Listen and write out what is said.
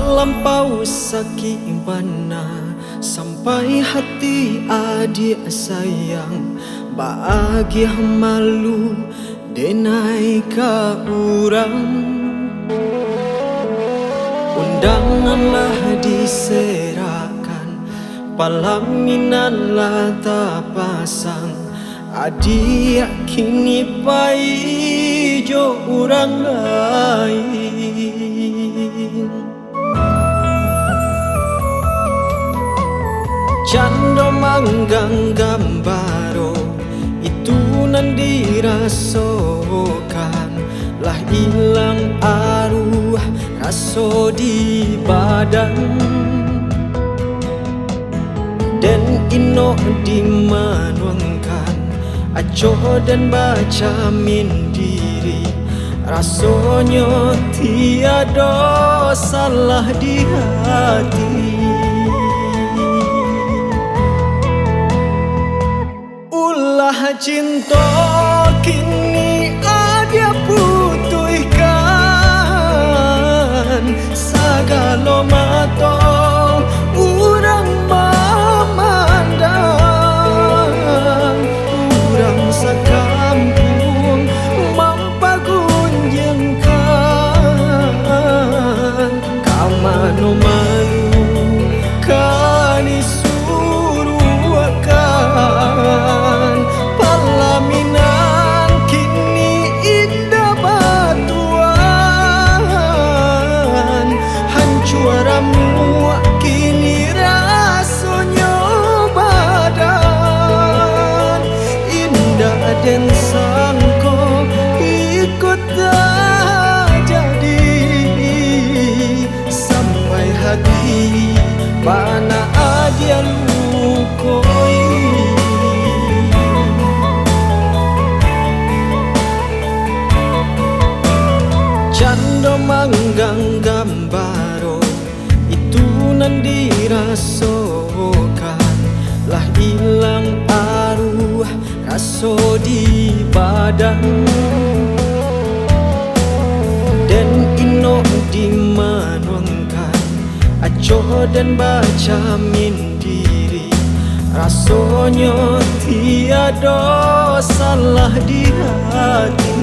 Terlampau sakit mana sampai hati adik sayang bahagia malu denai ka urang. Undanganlah diserahkan, palaminanlah tak pasang. Adik kini pai jo urang lain. Cando manggang gambaro itu nan dirasakan, lah hilang arwah raso di badan. Dan ino dimanuangkan aco dan baca mindiri, rasanya tiada salah di hati. Ulah cinta kini ada putuhkan, segala mata urang memandang. Urang sakampung mampagunjengkan, kamano malu kani suruhkan. Palaminan kini indah batuan, hancuaramu kini rasanya badan. Indah dan sangko ikut tak jadi, sampai hati pana adia lukoi. Cando manggang gambaro itu nan dirasakan, lah hilang arwah raso di badan. Dan ino dimanuangkan aco dan baca mindiri, rasanya tiada salah di hati.